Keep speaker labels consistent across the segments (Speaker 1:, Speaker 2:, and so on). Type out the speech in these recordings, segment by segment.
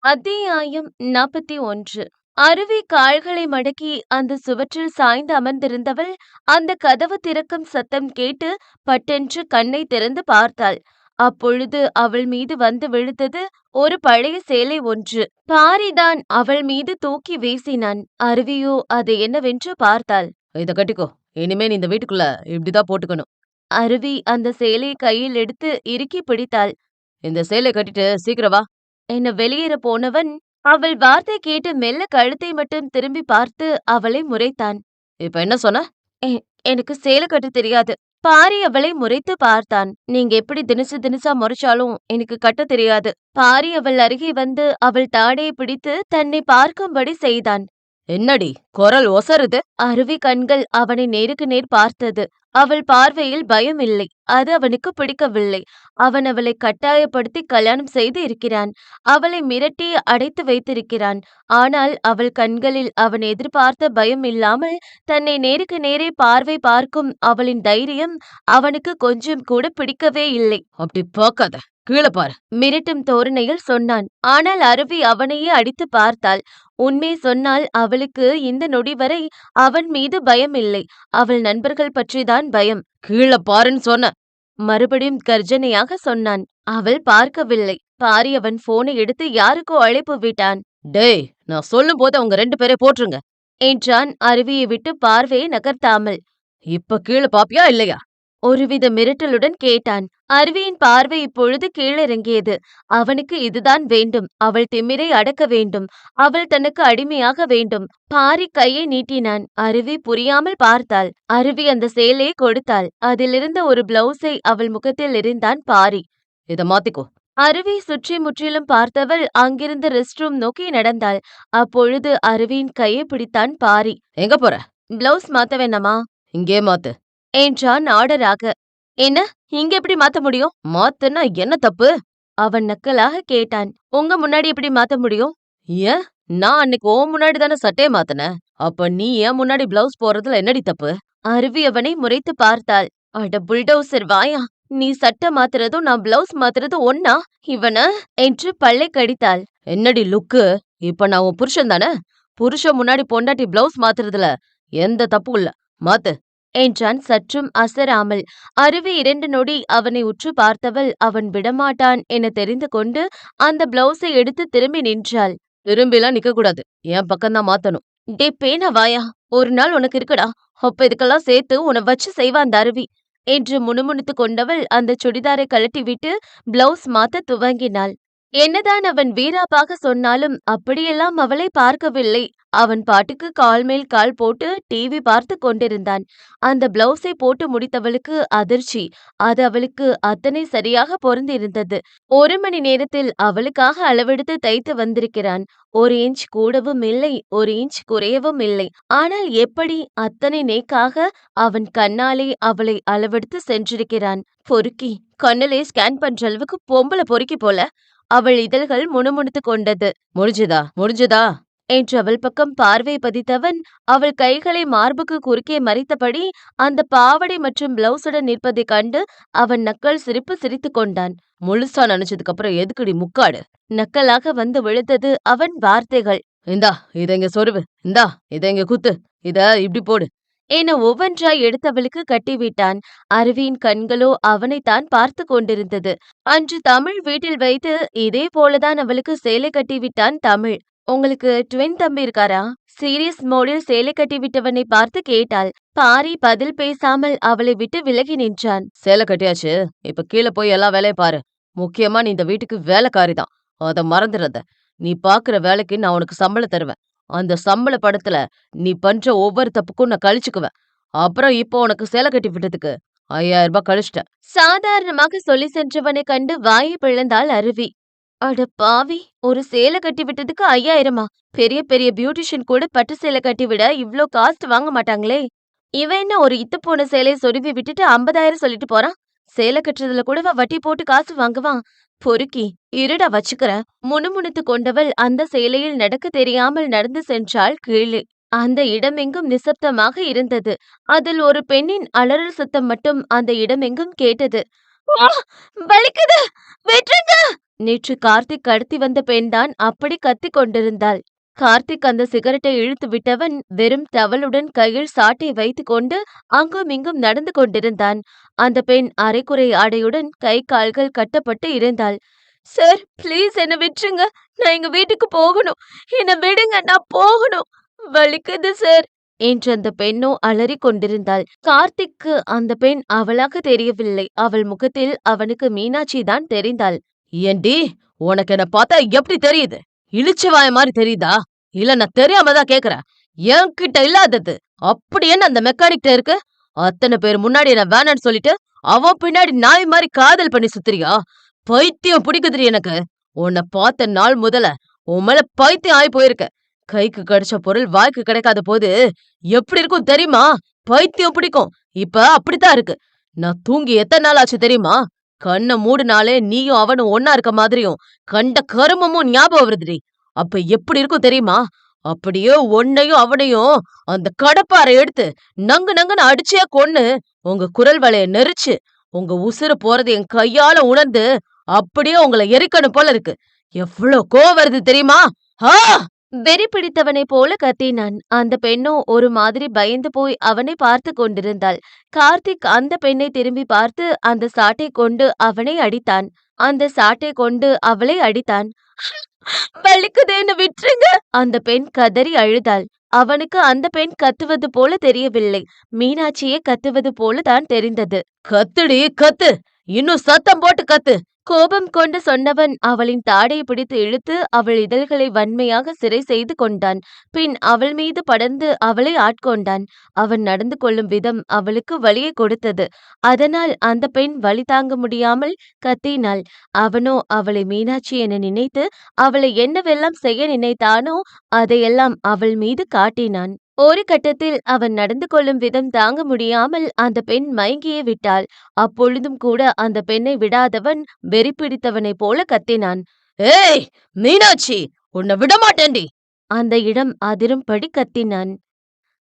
Speaker 1: அத்தியாயம் 41. அருவி கால்களை மடக்கி அந்த சுவற்றில் சாய்ந்து அமர்ந்திருந்தவள் அந்த கதவு திறக்கும் சத்தம் கேட்டு பட்டென்று கண்ணை திறந்து பார்த்தாள். அப்பொழுது அவள் மீது வந்து விழுந்தது ஒரு பழைய சேலை ஒன்று. பாரிதான் அவள் மீது தூக்கி வீசினான். அருவியோ அது என்னவென்று பார்த்தாள்.
Speaker 2: இத கட்டிக்கோ, இனிமே நீ இந்த வீட்டுக்குள்ள இப்படிதான் போட்டுக்கணும்.
Speaker 1: அருவி அந்த சேலையை கையில் எடுத்து இறுக்கி பிடித்தாள்.
Speaker 2: இந்த சேலைய கட்டிட்டு சீக்கிரம் வா.
Speaker 1: என வெளியேற போனவன் அவள் வார்த்தை கேட்டு மெல்ல கழுத்தை மட்டும் திரும்பி பார்த்து அவளை முறைத்தான்.
Speaker 2: இப்ப என்ன சொன்ன?
Speaker 1: எனக்கு சேலை கட்ட தெரியாது. பாரி அவளை முறைத்து பார்த்தான். நீங்க எப்படி தினசா முறைச்சாலும் எனக்கு கட்ட தெரியாது. பாரி அவள் அருகே வந்து அவள் தாடையை பிடித்து தன்னை பார்க்கும்படி செய்தான்.
Speaker 2: என்னடி குரல் ஒசருது?
Speaker 1: அருவி கண்கள் அவனை நேருக்கு நேர் பார்த்தது. அவள் பார்வையில் பயம் இல்லை. அது அவனுக்கு பிடிக்கவில்லை. அவன் அவளை கட்டாயப்படுத்தி கல்யாணம் செய்து இருக்கிறான். அவளை மிரட்டி அடைத்து வைத்திருக்கிறான். ஆனால் அவள் கண்களில் அவன் எதிர்பார்த்த பயம் இல்லாமல் தன்னை நேருக்கு நேரே பார்வை பார்க்கும் அவளின் தைரியம் அவனுக்கு கொஞ்சம் கூட பிடிக்கவே இல்லை.
Speaker 2: அப்படி பார்க்காத, கீழே பாரு.
Speaker 1: மிரட்டும் தோரணையில் சொன்னான். ஆனால் அருவி அவனையே அடித்து பார்த்தாள். உண்மை சொன்னால் அவளுக்கு இந்த நொடி வரை அவன் மீது பயம் இல்லை. அவள் நண்பர்கள் பற்றிதான் பயம்.
Speaker 2: கீழே பாருன்னு சொன்ன.
Speaker 1: மறுபடியும் கர்ஜனையாக சொன்னான். அவள் பார்க்கவில்லை. பாரி அவன் போனை எடுத்து யாருக்கோ அழைப்பு விட்டான்.
Speaker 2: டேய், நான் சொல்லும் போது அவங்க 2 பேரை போட்டுருங்க
Speaker 1: என்றான் அருவியை விட்டு பார்வையை நகர்த்தாமல்.
Speaker 2: இப்ப கீழே பாப்பியா இல்லையா?
Speaker 1: ஒருவித மிரட்டலுடன் கேட்டான். அருவியின் பார்வை இப்பொழுது கீழிறங்கியது. அவனுக்கு இதுதான் வேண்டும். அவள் திமிரை அடக்க வேண்டும். அவள் தனக்கு அடிமையாக வேண்டும். பாரி கையை நீட்டினான். அருவி புரியாமல் பார்த்தாள். அருவி அந்த சேலையை கொடுத்தாள். அதிலிருந்த ஒரு பிளவுஸை அவள் முகத்தில் எறிந்தான் பாரி.
Speaker 2: இத மாத்திக்கோ.
Speaker 1: அருவி சுற்றி முற்றிலும் பார்த்தவள் அங்கிருந்த ரெஸ்ட் ரூம் நோக்கி நடந்தாள். அப்பொழுது அருவியின் கையை பிடித்தான் பாரி.
Speaker 2: எங்க போற?
Speaker 1: பிளவுஸ் மாத்த வேணாமா
Speaker 2: இங்கே மாத்து
Speaker 1: என்றான் ஆர்டராக. என்ன, இங்க எப்படி மாத்த முடியும்?
Speaker 2: மாத்துனா என்ன தப்பு?
Speaker 1: அவன் நக்கலாக கேட்டான். உங்க முன்னாடி எப்படி மாத்த முடியும்?
Speaker 2: ஏன், நான் அன்னைக்கு உன் முன்னாடி தானே சட்டையை மாத்தினேன். அப்ப நீ ஏன் முன்னாடி பிளவுஸ் போறதுல என்னடி தப்பு?
Speaker 1: அருவி அவனை முறைத்து பார்த்தாள். அட புல்டோசர் வாயா, நீ சட்டை மாத்துறதும் நான் பிளவுஸ் மாத்துறதும் ஒன்னா? இவன என்று பல்லை கடித்தாள்.
Speaker 2: என்னடி லுக்கு? இப்ப நான் உன் புருஷன் தானே. புருஷன் முன்னாடி பொண்டாட்டி பிளவுஸ் மாத்துறதுல எந்த தப்பும் இல்ல. மாத்து
Speaker 1: என்றான் சற்றும் அசராமல். அருவி 2 நொடி அவனை உற்று பார்த்தவள் அவன் விடமாட்டான் என தெரிந்து கொண்டு அந்த பிளவுஸை எடுத்து திரும்பி நின்றாள்.
Speaker 2: திரும்பிலாம் நிக்க கூடாது, என் பக்கம்தான் மாத்தணும்.
Speaker 1: டே பேனா வாயா, ஒரு நாள் உனக்கு இருக்குடா. அப்ப இதுக்கெல்லாம் சேர்த்து உன்னை வச்சு செய்வான் அந்த அருவி என்று முணுமுணுத்து கொண்டவள் அந்த சுடிதாரை கழட்டிவிட்டு பிளவுஸ் மாத்த துவங்கினாள். என்னதான் அவன் வீராப்பாக சொன்னாலும் அப்படியெல்லாம் அவளை பார்க்கவில்லை. அவன் பாட்டுக்கு கால் மேல் கால் போட்டு டிவி பார்த்து கொண்டிருந்தான். அந்த பிளவுஸை போட்டு முடித்தவளுக்கு அதிர்ச்சி. அது அவளுக்கு அத்தனை சரியாக பொருந்திருந்தது. 1 மணி நேரத்தில் அவளுக்காக அளவெடுத்து தைத்து வந்திருக்கிறான். 1 இன்ச் கூடவும் இல்லை, 1 இன்ச் குறையவும் இல்லை. ஆனால் எப்படி அத்தனை நேக்காக அவன் கண்ணாலே அவளை அளவெடுத்து சென்றிருக்கிறான். பொறுக்கி, கண்ணிலே ஸ்கேன் பண்ற அளவுக்கு பொம்பளை பொறுக்கி போல. அவள் இதழ்கள் முணுமுணுத்து கொண்டது.
Speaker 2: முடிஞ்சுதா
Speaker 1: என்று அவள் பக்கம் பார்வை பதித்தவன் அவள் கைகளை மார்புக்கு குறுக்கே மறைத்தபடி அந்த பாவடை மற்றும் பிளவுஸுடன் நிற்பதைக் கண்டு அவன் நக்கல் சிரிப்பு சிரித்து கொண்டான்.
Speaker 2: முழுசா நினைச்சதுக்கு அப்புறம் எதுக்குடி முக்காடு?
Speaker 1: நக்கலாக வந்து விழுந்தது அவன் வார்த்தைகள்.
Speaker 2: இந்தா இத இங்க சொருவு, இந்தா இத இங்க குத்து, இத இப்படி போடு
Speaker 1: என ஒவ்வொன்றாய் எடுத்தவளுக்கு கட்டிவிட்டான். அருவியின் கண்களோ அவனைத்தான் பார்த்து கொண்டிருந்தது. அன்று தமிழ் வீட்டில் வைத்து இதே போலதான் அவளுக்கு சேலை கட்டிவிட்டான் தமிழ். உங்களுக்கு ட்வின் தம்பி இருக்காரா? சீரியஸ் மோடில் சேலை கட்டிவிட்டவனை பார்த்து கேட்டாள். பாரி பதில் பேசாமல் அவளை விட்டு விலகி நின்றான்.
Speaker 2: சேலை கட்டியாச்சு, இப்ப கீழே போய் எல்லா வேலையும் பாரு. முக்கியமா நீ இந்த வீட்டுக்கு வேலைக்காரிதான், அத மறந்துடாத. நீ பாக்குற வேலைக்கு நான் உனக்கு சம்பளம் தருவேன். அந்த சம்பள படத்துல நீ பண்ற ஒவ்வொரு தப்புக்கும் நான் கழிச்சுக்குவேன். அப்புறம் இப்போ உனக்கு சேலை கட்டி விட்டதுக்கு 5000 ரூபாய் கழிச்சிட்டேன்.
Speaker 1: சாதாரணமாக சொல்லி சென்றவனை கண்டு வாயை பிளந்தாள் அருவி. அட பாவி, ஒரு சேலை கட்டி விட்டதுக்கு 5000மா? பெரிய பெரிய பியூட்டிஷியன் கூட பட்டு சேலை கட்டி விட இவ்ளோ காஸ்ட் வாங்க மாட்டாங்களே. இவன் என்ன ஒரு இத்து போன சேலையை சொருவி விட்டுட்டு 50,000 சொல்லிட்டு போறான். சேலை கட்டுறதுல கூடவா வட்டி போட்டு காசு வாங்குவான்? பொறுக்கி, இருடா வச்சுக்கிறேன். முணுமுணுத்து கொண்டவள் அந்த சேலையில் நடக்க தெரியாமல் நடந்து சென்றாள் கீழே. அந்த இடமெங்கும் நிசப்தமாக இருந்தது. அதில் ஒரு பெண்ணின் அலறல் சத்தம் மட்டும் அந்த இடமெங்கும் கேட்டது. வலிக்குது, வெட்டுங்க! நேற்று கார்த்திக் கடத்தி வந்த பெண்தான் அப்படி கத்திக் கொண்டிருந்தாள். கார்த்திக் அந்த சிகரெட்டை இழுத்து விட்டவன் வெறும் டவலுடன் கையில் சாட்டை வைத்துக்கொண்டு அங்கும் இங்கும் நடந்து கொண்டிருந்தான். அந்த பெண் அரைக்குறை ஆடையுடன் கை கால்கள் கட்டப்பட்டு இருந்தாள். சார், ப்ளீஸ் என்ன விட்டுருங்க. நான் எங்க வீட்டுக்கு போகணும். என்ன விடுங்க, நான் போகணும். வலிக்குது சார் என்று அந்த பெண்ணோ அலறிக் கொண்டிருந்தாள். கார்த்திக்கு அந்த பெண் அவளாக தெரியவில்லை. அவள் முகத்தில் அவனுக்கு மீனாட்சி தான் தெரிந்தாள்.
Speaker 2: ஏண்டி, உனக்கு என்ன பார்த்தா எப்படி தெரியுது? இளிச்ச வாய மாதிரி தெரியுதா? இல்ல நான் தெரியாம தான் கேக்குறேன். என்கிட்ட இல்லாதது அப்படி என்ன அந்த மெக்கானிக்ட இருக்கு? அத்தனை பேர் முன்னாடி என்ன வேணான்னு சொல்லிட்டு அவன் பின்னாடி நாய் மாதிரி காதல் பண்ணி சுத்துறியா? பைத்தியம் பிடிக்குதுடி எனக்கு. உன்னை பார்த்த நாள் முதல்ல உன் மேல பைத்தியம் ஆயி போயிருக்க. கைக்கு கிடைச்ச பொருள் வாய்க்கு கிடைக்காத போது எப்படி இருக்கும் தெரியுமா? பைத்தியம் பிடிக்கும். இப்ப அப்படித்தான் இருக்கு. நான் தூங்கி எத்தனை நாள் ஆச்சு தெரியுமா? கண்ண மூடுனாலே நீயும் அவனும் ஒன்னா இருக்க மாதிரியும் கண்ட கருமமும் ஞாபகம் வருதுடி. அப்ப எப்படி இருக்கும் தெரியுமா? அப்படியே உன்னையும் அவனையும் அந்த கடப்பாரை எடுத்து நங்கு நங்குன்னு அடிச்சே கொன்னு உங்க குரல் வளைய நெரிச்சு உங்க உசுறு போறது என் கையால உணர்ந்து அப்படியே உங்களை எரிக்கணும் போல இருக்கு. எவ்வளவு கோவம் வருது தெரியுமா? ஆ!
Speaker 1: வெறி பிடித்தவனைப் போல கத்தினான். அந்த பெண்ணோ ஒரு மாதிரி பயந்து போய் அவனை பார்த்து கொண்டிருந்தாள். கார்த்திக் அந்த பெண்ணை திரும்பி பார்த்து அந்த சாட்டை கொண்டு அவனை அடித்தான். அந்த சாட்டை கொண்டு அவளை அடித்தான். வலிக்குதேன்னு விட்டுருங்க. அந்த பெண் கதறி அழுதாள். அவனுக்கு அந்த பெண் கத்துவது போல தெரியவில்லை. மீனாட்சியே கத்துவது போல தான் தெரிந்தது.
Speaker 2: கத்துடி கத்து, இன்னும் சத்தம் போட்டு கத்து.
Speaker 1: கோபம் கொண்டு சொன்னவன் அவளின் தாடையை பிடித்து இழுத்து அவள் இதழ்களை வன்மையாக சிறை செய்து கொண்டான். பின் அவள் மீது படர்ந்து அவளை ஆட்கொண்டான். அவன் நடந்து கொள்ளும் விதம் அவளுக்கு வலியை கொடுத்தது. அதனால் அந்த பெண் வலி தாங்க முடியாமல் கத்தினாள். அவனோ அவளை மீனாட்சி என நினைத்து அவளை என்னவெல்லாம் செய்ய நினைத்தானோ அதையெல்லாம் அவள் மீது காட்டினான். ஒரு கட்டத்தில் அவன் நடந்து கொள்ளும் விதம் தாங்க முடியாமல் அந்த பெண் மயங்கியே விட்டாள். அப்பொழுதும் கூட அந்த பெண்ணை விடாதவன் வெறி பிடித்தவனைப் போல கத்தினான்.
Speaker 2: ஏய் மீனாட்சி, உன்னை விடமாட்டேன்டி.
Speaker 1: அந்த இடம் அதிரும்படி கத்தினான்.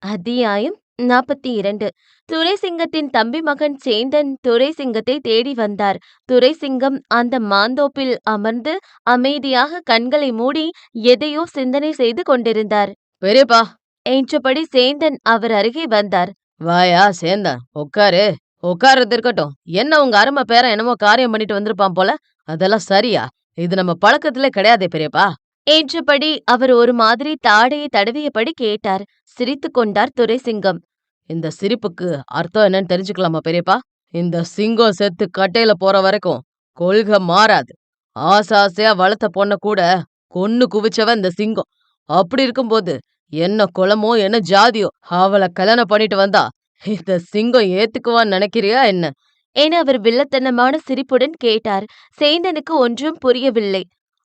Speaker 1: அத்தியாயம் 42. துரைசிங்கத்தின் தம்பி மகன் சேந்தன் துரைசிங்கத்தை தேடி வந்தார். துரைசிங்கம் அந்த மாந்தோப்பில் அமர்ந்து அமைதியாக கண்களை மூடி எதையோ சிந்தனை செய்து கொண்டிருந்தார்.
Speaker 2: பெரியப்பா,
Speaker 1: என்றபடி சேந்தன் அவர் அருகே வந்தார்.
Speaker 2: வாயா சேந்தன், உட்காரு. உட்கார்றது இருக்கட்டும். என்ன உங்க அருமை பேரன் என்னமோ காரியம் பண்ணிட்டு வந்திருப்பான் போல. அதெல்லாம் சரியா? இது நம்ம பழக்கத்திலே கிடையாதே பெரியப்பா.
Speaker 1: என்றபடி அவர் ஒரு மாதிரி தாடையை தடவியபடி கேட்டார். சிரித்து கொண்டார் துரைசிங்கம்.
Speaker 2: இந்த சிரிப்புக்கு அர்த்தம் என்னன்னு தெரிஞ்சுக்கலாமா பெரியப்பா? இந்த சிங்கம் செத்து கட்டையில போற வரைக்கும் கொள்கை மாறாது. ஆசாசையா வளர்த்த பொண்ண கூட கொன்னு குவிச்சவன் இந்த சிங்கம். அப்படி இருக்கும்போது என்ன குலமோ என்ன ஜாதியோ அவளை கல்யாணம் பண்ணிட்டு வந்தா இந்த சிங்கம் ஏத்துக்குவான்னு நினைக்கிறியா என்ன?
Speaker 1: என அவர் வில்லத்தனமான சிரிப்புடன் கேட்டார். சேந்தனுக்கு ஒன்றும் புரியவில்லை.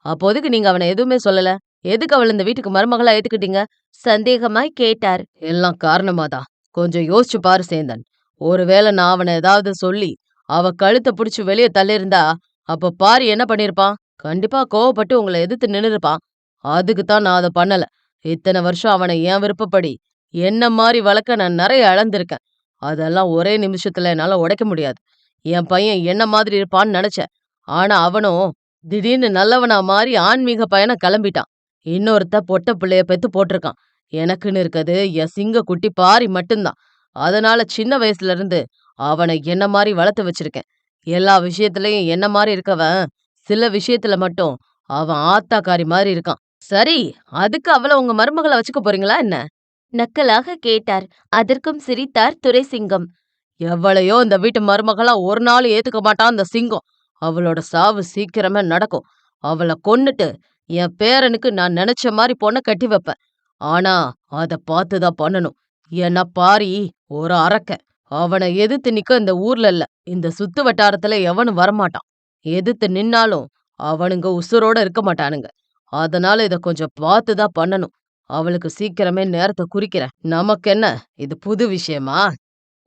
Speaker 2: அப்போதைக்கு நீங்க அவனை எதுவுமே சொல்லல. எதுக்கு அவளை இந்த வீட்டுக்கு மருமகளா ஏத்துக்கிட்டீங்க?
Speaker 1: சந்தேகமாய் கேட்டார்.
Speaker 2: எல்லாம் காரணமாதான். கொஞ்சம் யோசிச்சு பாரு சேந்தன். ஒருவேளை நான் அவனை ஏதாவது சொல்லி அவ கழுத்தை புடிச்சு வெளியே தள்ளியிருந்தா அப்ப பாரு என்ன பண்ணிருப்பான்? கண்டிப்பா கோவப்பட்டு உங்களை எதிர்த்து நின்னுருப்பான். அதுக்குத்தான் நான் அதை பண்ணல. இத்தனை வருஷம் அவனை என் விருப்பப்படி என்ன மாதிரி வளர்க்க நான் நிறைய இழந்திருக்கேன். அதெல்லாம் ஒரே நிமிஷத்துல என்னால உடைக்க முடியாது. என் பையன் என்ன மாதிரி இருப்பான்னு நினைச்சேன். ஆனா அவனும் திடீர்னு நல்லவனா மாறி ஆன்மீக பயணம் கிளம்பிட்டான். இன்னொருத்த பொட்ட பிள்ளைய பெத்து போட்டிருக்கான். எனக்குன்னு இருக்கது என் சிங்க குட்டி பாரி மட்டும்தான். அதனால சின்ன வயசுல இருந்து அவனை என்ன மாதிரி வளர்த்து வச்சிருக்கேன். எல்லா விஷயத்திலயும் என்ன மாதிரி இருக்கவன் சில விஷயத்துல மட்டும் அவன் ஆத்தாக்காரி மாதிரி இருக்கான். சரி, அதுக்கு அவள உங்க மருமகள வச்சுக்க போறீங்களா என்ன?
Speaker 1: நக்கலாக கேட்டார். அதற்கும் சிரித்தார் துரைசிங்கம்.
Speaker 2: எவ்வளையோ இந்த வீட்டு மருமகளா ஒரு நாள் ஏத்துக்க மாட்டான் அந்த சிங்கம். அவளோட சாவு சீக்கிரமே நடக்கும். அவளை கொன்னுட்டு என் பேரனுக்கு நான் நினைச்ச மாதிரி பொண்ணை கட்டி வைப்பேன். ஆனா அத பார்த்துதான் பண்ணணும். ஏன்னா பாரி ஒரு அரக்கன். அவனை எதிர்த்து நிக்க இந்த ஊர்ல இல்ல, இந்த சுத்து வட்டாரத்துல எவனும் வரமாட்டான். எதிர்த்து நின்னாலும் அவனுங்க உசுரோட இருக்க மாட்டானுங்க. அதனால இத கொஞ்சம் பார்த்துதான் பண்ணணும். அவளுக்கு சீக்கிரமே நேரத்தை குறிக்கிறேன். நமக்கென்ன இது புது விஷயமா?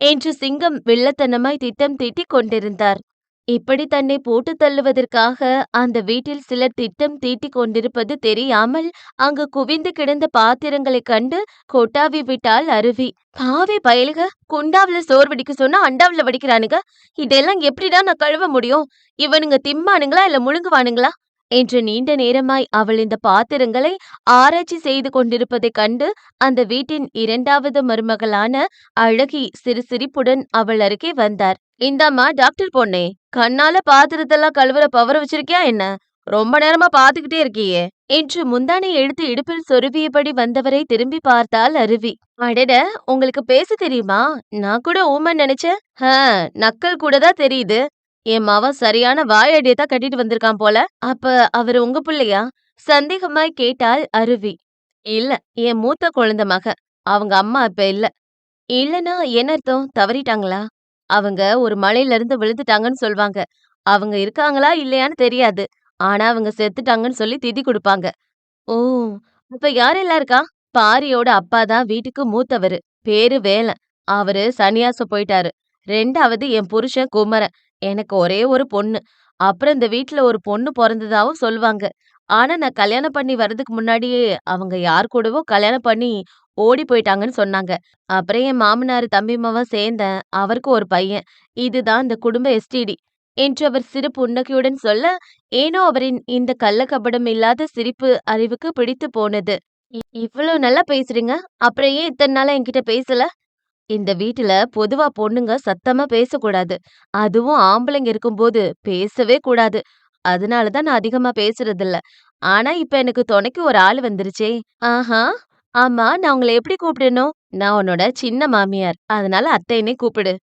Speaker 1: என்று சிங்கம் வில்லத்தனமாய் திட்டம் தீட்டிக் கொண்டிருந்தார். இப்படி தன்னை போட்டு தள்ளுவதற்காக அந்த வீட்டில் சிலர் திட்டம் தீட்டிக் கொண்டிருப்பது தெரியாமல் அங்கு குவிந்து கிடந்த பாத்திரங்களைக் கண்டு கொட்டாவி விட்டாள் அருவி. பாவி பயலுக, குண்டாவில சோறு வடிக்க சொன்னா அண்டாவில வடிக்கிறானுங்க. இதெல்லாம் எப்படிடா நான் கழுவ முடியும்? இவனுங்க திம்பானுங்களா இல்ல முழுங்குவானுங்களா? என்று நீண்ட நேரமாய் அவள் இந்த பாத்திரங்களை ஆராய்ச்சி செய்து கொண்டிருப்பதைக் கண்டு அந்த வீட்டின் இரண்டாவது மருமகளான அழகி சிறு சிரிப்புடன் அவள் அருகே வந்தார். இந்தாம்மா டாக்டர் பொண்ணே, கண்ணால பாத்திரத்தெல்லாம் கழுவுற பவர் வச்சிருக்கியா என்ன? ரொம்ப நேரமா பாத்துக்கிட்டே இருக்கியே என்று முந்தானை எடுத்து இடுப்பில் சொருவியபடி வந்தவரை திரும்பி பார்த்தாள் அருவி. அடட, உங்களுக்கு பேச தெரியுமா? நான் கூட ஊமன்னு நினைச்சேன். நக்கல் கூட தான் தெரியுது. என் மவன் சரியான வாயடிய தான் கட்டிட்டு வந்திருக்கான் போல. அப்ப அவரு உங்க புள்ளையா? சந்தேகமாய் கேட்டாள் அருவி. இல்ல, என் மூத்த குழந்தை மக. அவங்க அம்மா இப்ப இல்ல. இல்லன்னா என்ன அர்த்தம்? தவறிட்டாங்களா? அவங்க ஒரு மலையில இருந்து விழுந்துட்டாங்கன்னு சொல்வாங்க. அவங்க இருக்காங்களா இல்லையான்னு தெரியாது. ஆனா அவங்க செத்துட்டாங்கன்னு சொல்லி திதி குடுப்பாங்க. ஓ! அப்ப யாரெல்லாம் இருக்கா? பாரியோட அப்பா தான் வீட்டுக்கு மூத்தவரு. பேரு வேலன். அவரு சன்னியாசம் போயிட்டாரு. 2வது என் புருஷன் குமரன். எனக்கு ஒரே ஒரு பொண்ணு. அப்புறம் இந்த வீட்ல ஒரு பொண்ணு பொறந்ததாவும் சொல்லுவாங்க. ஆனா நான் கல்யாணம் பண்ணி வர்றதுக்கு முன்னாடியே அவங்க யார் கூடவோ கல்யாணம் பண்ணி ஓடி போயிட்டாங்கன்னு சொன்னாங்க. அப்புறம் என் மாமனாரு தம்பி மவன் சேர்ந்தேன். அவருக்கு ஒரு பையன். இதுதான் இந்த குடும்ப எஸ்டிடி என்று அவர் சிறு புன்னகையுடன் சொல்ல, ஏனோ அவரின் இந்த கள்ளக்கபடம் இல்லாத சிரிப்பு அறிவுக்கு பிடித்து போனது. இவ்ளோ நல்லா பேசுறீங்க. அப்புறம் ஏன் இத்தன நாளா என்கிட்ட பேசல? இந்த வீட்டுல பொதுவா பொண்ணுங்க சத்தமா பேசக்கூடாது. அதுவும் ஆம்பளைங்க இருக்கும்போது பேசவே கூடாது. அதனால தான் நான் அதிகமா பேசுறதில்ல. ஆனா இப்ப எனக்கு துணைக்கு ஒரு ஆளு வந்துருச்சே! ஆஹா! ஆமா, நான் உங்கள எப்படி கூப்பிடணும்? நான் உன்னோட சின்ன மாமியார். அதனால அத்தைன்னே கூப்பிடு.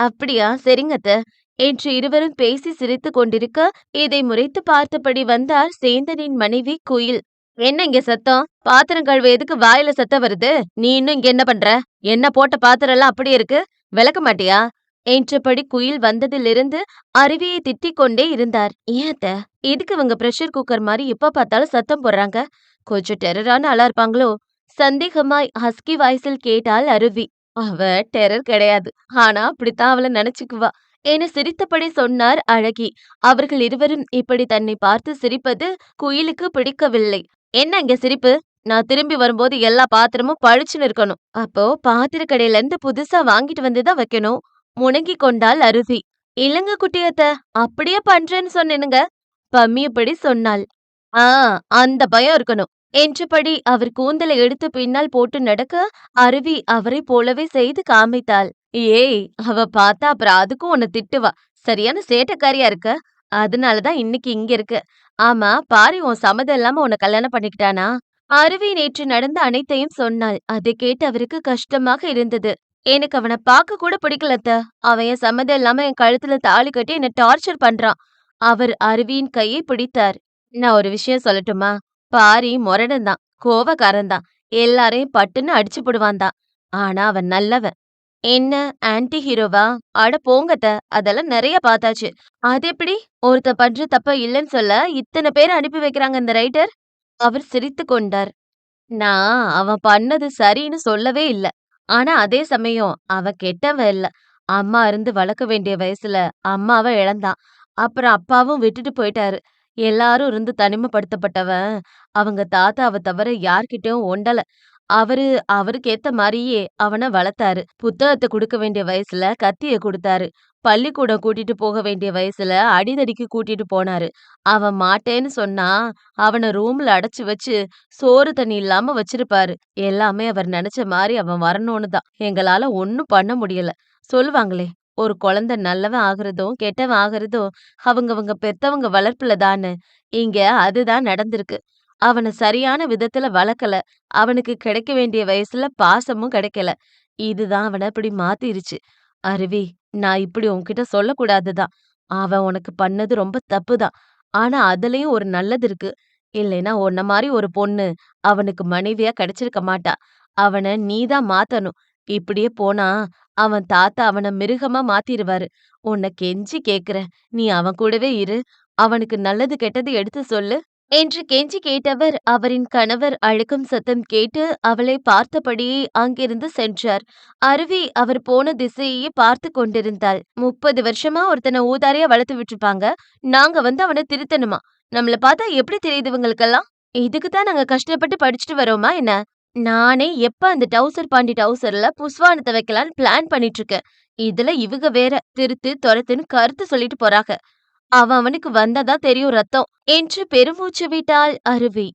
Speaker 1: அப்படியா? சரிங்க அத்த. என்று இருவரும் பேசி சிரித்துக் கொண்டிருக்க, இதை முறைத்து பார்த்தபடி வந்தார் சேந்தனின் மனைவி குயில். என்ன இங்க சத்தம்? பாத்திரம் கழுவ எதுக்கு வாயில சத்தம் வருது? நீ இன்னும் இங்க என்ன பண்ற? என்ன போட்ட பாத்திரம் எல்லாம் அப்படியே இருக்கு. விளக்க மாட்டியா? என்றபடி குயில் வந்ததிலிருந்து அருவியை திட்டிக் கொண்டே இருந்தார். ஏன் அத்த? எதுக்கு இவங்க பிரஷர் குக்கர் மாதிரி எப்ப பார்த்தாலும் சத்தம் போடுறாங்க? கொஞ்சம் டெரரான ஆளா இருப்பாங்களோ? சந்தேகமாய் ஹஸ்கி வாய்ஸில் கேட்டாள் அருவி. அவ டெரர் கிடையாது. ஆனா அப்படித்தான் அவள நினைச்சுக்குவா என சிரித்தபடி சொன்னார் அழகி. அவர்கள் இருவரும் இப்படி தன்னை பார்த்து சிரிப்பது குயிலுக்கு பிடிக்கவில்லை. என்ன இங்க சிரிப்பு? நான் திரும்பி வரும்போது எல்லா பாத்திரமும் பளிச்சுன்னு இருக்கணும். அப்போ பாத்திர கடையில இருந்து புதுசா வாங்கிட்டு வந்து தான் வைக்கணும். முனங்கிக் கொண்டாள் அருவி. இல்லங்க குட்டியத்த, அப்படியே பண்றேன்னு சொன்னேனுங்க. பம்மியபடி சொன்னாள். ஆ, அந்த பயம் இருக்கணும் என்றபடி அவர் கூந்தலை எடுத்து பின்னால் போட்டு நடக்க அருவி அவரைப் போலவே செய்து காமித்தாள். ஏய், அவ பார்த்தா அப்புறம் அதுக்கும் உன்னை திட்டுவா. சரியான சேட்டைக்காரியா இருக்க. அதனாலதான் இன்னைக்கு இங்க இருக்க. ஆமா, பாரி உன் சம்மதம் இல்லாம உன்னை கல்யாணம் பண்ணிக்கிட்டானா? அருவி நேற்று நடந்த அனைத்தையும் சொன்னாள். அதை கேட்டு அவருக்கு கஷ்டமாக இருந்தது. எனக்கு அவனை பார்க்க கூட பிடிக்கல அத்த. அவன் என் சம்மதம் இல்லாம என் கழுத்துல தாலி கட்டி என்ன டார்ச்சர் பண்றான். அவர் அருவியின் கையை பிடித்தார். நான் ஒரு விஷயம் சொல்லட்டுமா? பாரி மொரடன் தான், கோவக்காரன் தான், எல்லாரையும் பட்டுன்னு அடிச்சு புடுவான் தான். ஆனா அவன் நல்லவன். என்ன, ஆன்டி ஹீரோவா? அட போங்கத்த, அதெல்லாம் நெறைய பார்த்தாச்சு. அது எப்படி ஒருத்தன் பண்ற தப்ப இல்லன்னு சொல்ல இத்தன பேர அனுப்பி வைக்கிறாங்க இந்த ரைட்டர்? அவர் சிரித்துக் கொண்டார். நான் அவன் பண்ணது சரின்னு சொல்லவே இல்ல. ஆனா அதே சமயம் அவன் கெட்டவன் இல்ல. அம்மா இருந்து வளர்க்க வேண்டிய வயசுல அம்மாவ இழந்தான். அப்புறம் அப்பாவும் விட்டுட்டு போயிட்டாரு. எல்லாரும் இருந்து தனிமைப்படுத்தப்பட்டவன் அவங்க தாத்தாவ தவிர யார்கிட்டயும் ஒண்டல. அவரு அவருக்கு ஏத்த மாரியே அவன வளர்த்தாரு. புத்தகத்த குடுக்க வேண்டிய வயசுல கத்திய குடுத்தாரு. பள்ளிக்கூடம் கூட்டிட்டு போக வேண்டிய வயசுல அடிதடிக்கு கூட்டிட்டு போனாரு. அவன் மாட்டேன்னு சொன்னா அவன ரூம்ல அடைச்சு வச்சு சோறு தண்ணி இல்லாம வச்சிருப்பாரு. எல்லாமே அவர் நெனச்ச மாரி அவன் வரணும்னு தான். எங்களால ஒண்ணும் பண்ண முடியல. சொல்லுவாங்களே, ஒரு குழந்தை நல்லவன் ஆகுறதும், கெட்டவன் ஆகுறதும் அவங்கவங்க பெத்தவங்க வளர்ப்புல தான்னு. இங்க அதுதான் நடந்திருக்கு. அவன சரியான விதத்துல வளர்க்கல. அவனுக்கு கிடைக்க வேண்டிய வயசுல பாசமும் கிடைக்கல. இதுதான் அவன இப்படி மாத்திருச்சு. அருவி, நான் இப்படி உன்கிட்ட சொல்லக்கூடாது தான். அவன் உனக்கு பண்ணது ரொம்ப தப்பு தான். ஆனா அதுலயும் ஒரு நல்லது இருக்கு. இல்லைன்னா உன்ன மாரி ஒரு பொண்ணு அவனுக்கு மனைவியா கிடைச்சிருக்க மாட்டா. அவன நீ தான் மாத்தணும். இப்படியே போனா அவன் தாத்தா அவன மிருகமா மாத்திருவாரு. உன்னை கெஞ்சி கேக்குறேன். நீ அவன் கூடவே இரு. அவனுக்கு நல்லது கெட்டது எடுத்து சொல்லு என்று கெஞ்சி கேட்டவர் அவரின் கணவர் அழுக்கும் சத்தம் கேட்டு அவளை பார்த்தபடியே அங்கிருந்து சென்றார். அருவி அவர் போன திசையையே பார்த்து கொண்டிருந்தாள். 30 வருஷமா ஒருத்தனை ஊதாரியா வளர்த்து விட்டுருப்பாங்க. நாங்க வந்து அவனை திருத்தணுமா? நம்மள பார்த்தா எப்படி தெரியுது இவங்களுக்கெல்லாம்? இதுக்கு தான் நாங்க கஷ்டப்பட்டு படிச்சுட்டு வரோமா என்ன? நானே எப்ப அந்த டவுசர் பாண்டி டவுசர்ல புஸ்வானத்தை வைக்கலான்னு பிளான் பண்ணிட்டு இருக்கேன். இதுல இவங்க வேற திருத்து தொரத்துன்னு கருத்து சொல்லிட்டு போறாங்க. அவன் அவனுக்கு வந்தாதான் தெரியும் ரத்தம் என்று பெருமூச்சு விட்டாள் அருவி.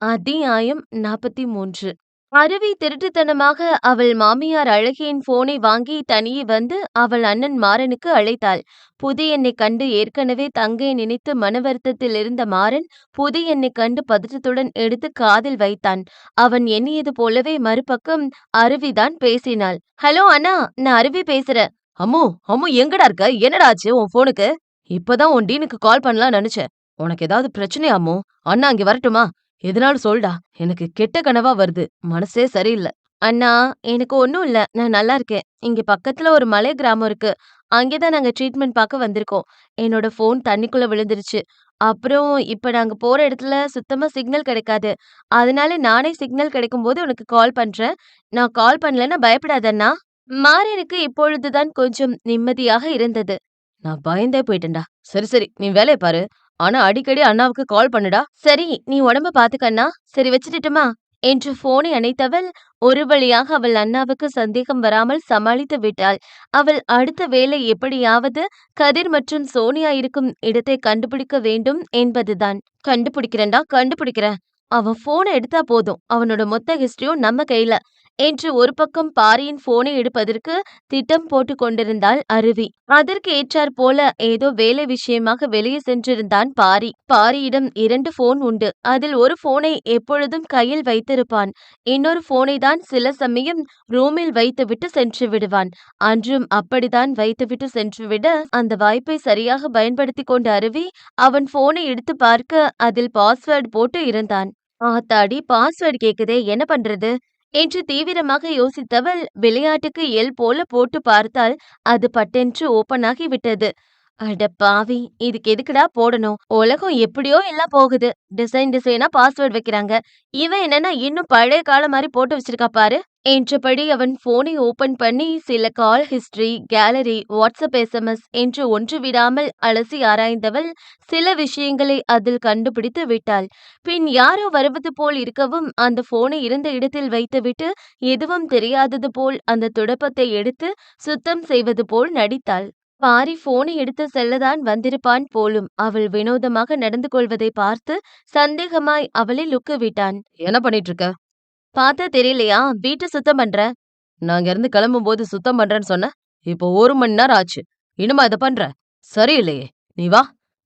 Speaker 1: அத்தியாயம் 43. அருவி திருட்டுத்தனமாக அவள் மாமியார் அழகியின் போனை வாங்கி தனியே வந்து அவள் அண்ணன் மாறனுக்கு அழைத்தாள். புதிய எண்ணை கண்டு ஏற்கனவே தங்கையை நினைத்து மன வருத்தத்தில் இருந்த மாறன் புதிய எண்ணை கண்டு பதற்றத்துடன் எடுத்து காதில் வைத்தான். அவன் எண்ணியது போலவே மறுபக்கம் அருவிதான் பேசினாள். ஹலோ அண்ணா, நான் அருவி பேசுறேன்.
Speaker 2: அம்மு அம்மு எங்கடா இருக்க? என்னடா ஆச்சு உன் போனுக்கு? இப்பதான் உன் டீனுக்கு கால் பண்ணலாம் நினைச்சேன். உனக்கு ஏதாவது பிரச்சனையா அம்மு? அண்ணா அங்க வரட்டுமா? எதனாலும் சொல்டா. எனக்கு கெட்ட கனவா வருது. மனசே சரியில்லை.
Speaker 1: அண்ணா, எனக்கு ஒண்ணும் இல்ல. நான் நல்லா இருக்கேன். இங்க பக்கத்துல ஒரு மலை கிராமம் இருக்கு. அங்கேதான் நாங்க ட்ரீட்மெண்ட் பார்க்க வந்திருக்கோம். என்னோட ஃபோன் தண்ணிக்குள்ள விழுந்துருச்சு. அப்புறம் இப்ப நாங்க போற இடத்துல சுத்தமா சிக்னல் கிடைக்காது. அதனால நானே சிக்னல் கிடைக்கும்போது உனக்கு கால் பண்றேன். நான் கால் பண்ணலன்னா பயப்படாத அண்ணா. மாறனுக்கு இப்பொழுதுதான் கொஞ்சம் நிம்மதியாக இருந்தது.
Speaker 2: நான் பயந்தே போயிட்டேன்டா. சரி சரி, நீ வேலைய பாரு. ஆனா அடிக்கடி அண்ணாவுக்கு கால் பண்ணுடா.
Speaker 1: சரி, நீ உடம்ப பாத்துக்க அண்ணா. சரி வச்சிடட்டுமா? என்று போனை அணைத்தவள் ஒரு வழியாக அவள் அண்ணாவுக்கு சந்தேகம் வராமல் சமாளித்து விட்டாள். அவள் அடுத்த வேலை எப்படியாவது கதிர் மற்றும் சோனியா இருக்கும் இடத்தை கண்டுபிடிக்க வேண்டும் என்பதுதான். கண்டுபிடிக்கிறேன்டா, கண்டுபிடிக்கிறேன். அவன் போனை எடுத்தா போதும். அவனோட மொத்த ஹிஸ்டரியும் நம்ம கையில என்று ஒரு பக்கம் பாரியின் போனை எடுப்பதற்கு திட்டம் போட்டுக் கொண்டிருந்தாள் அருவி. அதற்கு ஏற்றாற் போல ஏதோ வேலை விஷயமாக வெளியே சென்றிருந்தான் பாரி. பாரியிடம் 2 போன் உண்டு. அதில் ஒரு போனை எப்பொழுதும் கையில் வைத்திருப்பான். இன்னொரு போனை தான் சில சமயம் ரூமில் வைத்துவிட்டு சென்று விடுவான். அன்றும் அப்படித்தான் வைத்துவிட்டு சென்றுவிட அந்த வாய்ப்பை சரியாக பயன்படுத்தி கொண்ட அருவி அவன் போனை எடுத்து பார்க்க அதில் பாஸ்வேர்டு போட்டு இருந்தான். ஆத்தாடி, பாஸ்வேர்டு கேக்குதே, என்ன பண்றது என்று தீவிரமாக யோசித்தவள் விளையாட்டுக்கு எல் போல போட்டு பார்த்தால் அது பட்டென்று ஓபன் ஆகி விட்டது. அட பாவி, இதுக்கு எதுக்குடா போடணும்? உலகம் எப்படியோ எல்லாம் போகுது. டிசைனா பாஸ்வேர்ட் வைக்கிறாங்க. இவன் என்னன்னா இன்னும் பழைய காலம் மாதிரி போட்டு வச்சிருக்கா பாரு என்றபடி அவன் போனை ஓபன் பண்ணி சில call history, gallery, WhatsApp SMS என்று ஒன்று விடாமல் அலசி ஆராய்ந்தவள் சில விஷயங்களை அதில் கண்டுபிடித்து விட்டாள். பின் யாரோ வருவது போல் இருக்கவும் அந்த போனை இருந்த இடத்தில் வைத்துவிட்டு எதுவும் தெரியாதது போல் அந்த துடப்பத்தை எடுத்து சுத்தம் செய்வது போல் நடித்தாள். பாரி போனை எடுத்து செல்லதான் வந்திருப்பான் போலும். அவள் வினோதமாக நடந்து கொள்வதை பார்த்து சந்தேகமாய் அவளை லுக்கு விட்டான்.
Speaker 2: என்ன பண்ணிட்டு இருக்க?
Speaker 1: பார்த்தா தெரியலையா? வீட்டை சுத்தம் பண்ற.
Speaker 2: நான் இங்க இருந்து கிளம்பும்போது சுத்தம் பண்றேன்னு சொன்ன. இப்போ 1 மணி நேரம் ஆச்சு. இன்னுமா இத பண்ற? சரியில்லையே. நீ வா.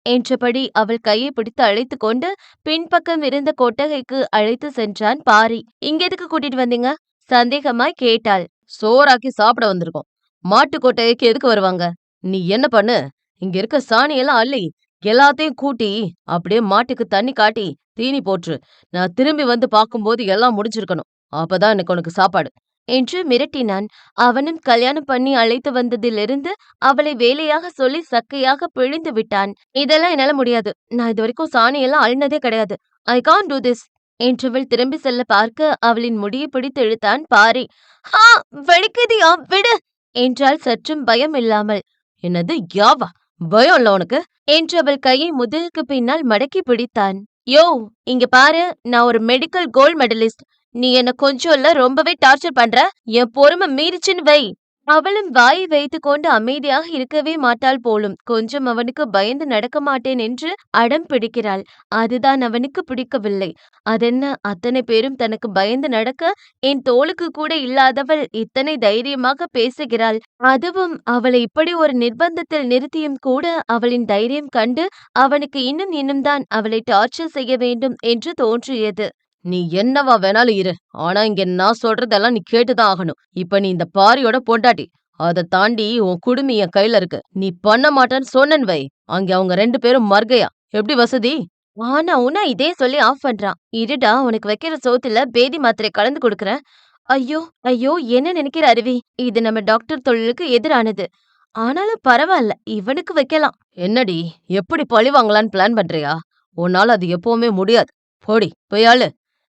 Speaker 1: என்றபடி அவள் கையை பிடித்து அழைத்து கொண்டு பின்பக்கம் இருந்த கொட்டகைக்கு அழைத்து சென்றான் பாரி. இங்க எதுக்கு கூட்டிட்டு வந்தீங்க? சந்தேகமாய் கேட்டாள்.
Speaker 2: சோறாக்கி சாப்பிட வந்திருக்கோம். மாட்டு கொட்டைக்கு எதுக்கு வருவாங்க? நீ என்ன பண்ணு? இங்க இருக்க சாணியெல்லாம் அள்ளி எல்லாத்தையும் கூட்டி அப்படியே மாட்டுக்கு தண்ணி காட்டி தீனி போட்டுரு. நான் திரும்பி வந்து பார்க்கும்போது எல்லாம் முடிஞ்சிருக்கணும். அப்பதான் இன்னைக்கு உனக்கு சாப்பாடு
Speaker 1: என்று மிரட்டினான். அவனும் கல்யாணம் பண்ணி அழைத்து வந்ததிலிருந்து அவளை வேலையாக சொல்லி சக்கையாக பிழிந்து விட்டான். இதெல்லாம் என்னால முடியாது. நான் இது வரைக்கும் சாணியெல்லாம் அள்ளினதே கிடையாது. ஐ கான் டூ திஸ் என்றவள் திரும்பி செல்ல பார்க்க அவளின் முடியை பிடித்து இழுத்தான் பாரி. ஹா, வலிக்குதியா, விடு என்றாள் சற்றும் பயம் இல்லாமல்.
Speaker 2: என்னது யாவா? பயம் இல்ல உனக்கு?
Speaker 1: என்று அவள் கையை முதுகுக்கு பின்னால் மடக்கி பிடித்தான். யோ, இங்க பாரு, நான் ஒரு மெடிக்கல் கோல்ட் மெடலிஸ்ட். நீ என்ன கொஞ்சம் இல்ல ரொம்பவே டார்ச்சர் பண்ற. என் பொறுமை மீறிச்சுன்னு வை. அவளும் வாயை வைத்துக் கொண்டு அமைதியாக இருக்கவே மாட்டாள் போலும். கொஞ்சம் அவனுக்கு பயந்து நடக்க மாட்டேன் என்று அடம் பிடிக்கிறாள். அதுதான் அவனுக்கு பிடிக்கவில்லை. அதென்ன, அத்தனை பேரும் தனக்கு பயந்து நடக்க என் தோளுக்கு கூட இல்லாதவள் இத்தனை தைரியமாக பேசுகிறாள். அதுவும் அவளை இப்படி ஒரு நிர்பந்தத்தில் நிறுத்தியும் கூட அவளின் தைரியம் கண்டு அவனுக்கு இன்னும் இன்னும் தான் அவளை டார்ச்சர் செய்ய வேண்டும் என்று தோன்றியது.
Speaker 2: நீ என்னவா வேணாலும் இரு. ஆனா இங்க நான் சொல்றதெல்லாம் நீ கேட்டுதான் ஆகணும். இப்ப நீ இந்த பாரியோட பொண்டாட்டி. அதை தாண்டி உன் குடுமி என் கையில இருக்கு. நீ பண்ண மாட்டேன்னு சொன்னேன்னு வை. அங்க அவங்க 2 பேரும் மர்கையா. எப்படி வசதி?
Speaker 1: ஆனா உனா இதே சொல்லி ஆஃப் பண்றான். இருடா, உனக்கு வைக்கிற சோத்துல பேதி மாத்திரை கலந்து கொடுக்கறேன். ஐயோ ஐயோ, என்ன நினைக்கிற அருவி? இது நம்ம டாக்டர் தொழிலுக்கு எதிரானது. ஆனாலும் பரவாயில்ல, இவனுக்கு வைக்கலாம்.
Speaker 2: என்னடி, எப்படி பழி வாங்கலான்னு பிளான் பண்றியா? உன்னால அது எப்பவுமே முடியாது. போடி போய் ஆளு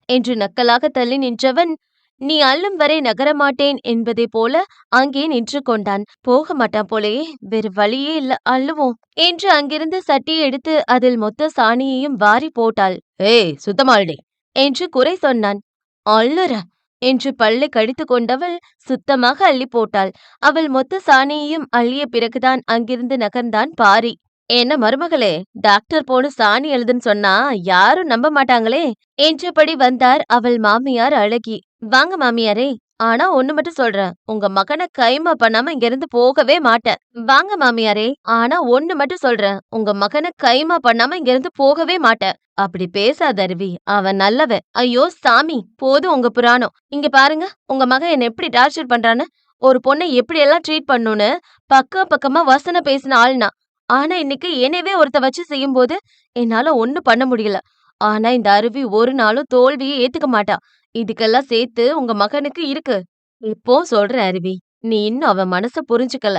Speaker 1: என்று நக்கலாக தள்ளி நின்றவன் நீ அள்ளும் வரை நகரமாட்டேன் என்பதை போல அங்கே நின்று கொண்டான். போக மாட்டான் போலயே, வேறு வழியே இல்ல, அள்ளுவோம் என்று அங்கிருந்து சட்டியை எடுத்து அதில் மொத்த சாணியையும் வாரி போட்டாள்.
Speaker 2: ஏய் சுத்தமாள்டி
Speaker 1: என்று குறை சொன்னான். அள்ளுற என்று பல்லை கடித்து கொண்டவள் சுத்தமாக அள்ளி போட்டாள். அவள் மொத்த சாணியையும் அள்ளிய பிறகுதான் அங்கிருந்து நகர்ந்தான் பாரி. என்ன மருமகளே, டாக்டர் போன்னு சாணி எழுதுன்னு சொன்னா யாரும் நம்ப மாட்டாங்களே என்றபடி வந்தார் அவள் மாமியார் அழகி. வாங்க மாமியாரே. ஆனா ஒண்ணு மட்டும் சொல்றேன். உங்க மகன கைமா பண்ணாம இங்கிருந்து போகவே மாட்டேன். வாங்க மாமியாரே. ஆனா ஒண்ணு மட்டும் சொல்றேன். உங்க மகன கைமா பண்ணாம இங்கிருந்து போகவே மாட்டேன். அப்படி பேசாத அருவி. அவன் நல்லவன். ஐயோ சாமி, போதும் உங்க புராணம். இங்க பாருங்க, உங்க மகன் என்ன எப்படி டார்ச்சர் பண்றான்னு. ஒரு பொண்ணை எப்படியெல்லாம் ட்ரீட் பண்ணணும்னு பக்கம் பக்கமா வசனம் பேசின ஆள் நான். ஆனா இன்னைக்கு என்னையவே ஒருத்த வச்சு செய்யும்போது, என்னால ஒண்ணும் பண்ண முடியல. ஆனா இந்த அருவி ஒரு நாளும் தோல்விய ஏத்துக்க மாட்டா. இதுக்கெல்லாம் சேர்த்து உங்க மகனுக்கு இருக்கு. இப்போ சொல்றேன் அருவி. நீ இன்னும் அவன் மனச புரிஞ்சுக்கல.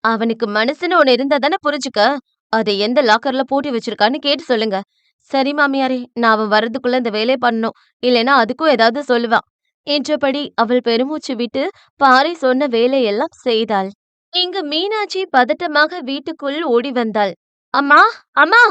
Speaker 1: அவனுக்கு மனசுன்னு ஒண்ணு இருந்தா தானே புரிஞ்சுக்க. அதை எந்த லாக்கர்ல பூட்டி வச்சிருக்கான்னு கேட்டு சொல்லுங்க. சரி மாமியாரே, நான் அவன் வர்றதுக்குள்ள இந்த வேலைய பண்ணணும். இல்லைன்னா அதுக்கும் ஏதாவது சொல்லுவான். என்றபடி அவள் பெருமூச்சு விட்டு பாரி சொன்ன வேலையெல்லாம் செய்தாள். இங்கு மீனாட்சி பதட்டமாக வீட்டுக்குள் ஓடி வந்தாள். அம்மா, அம்மா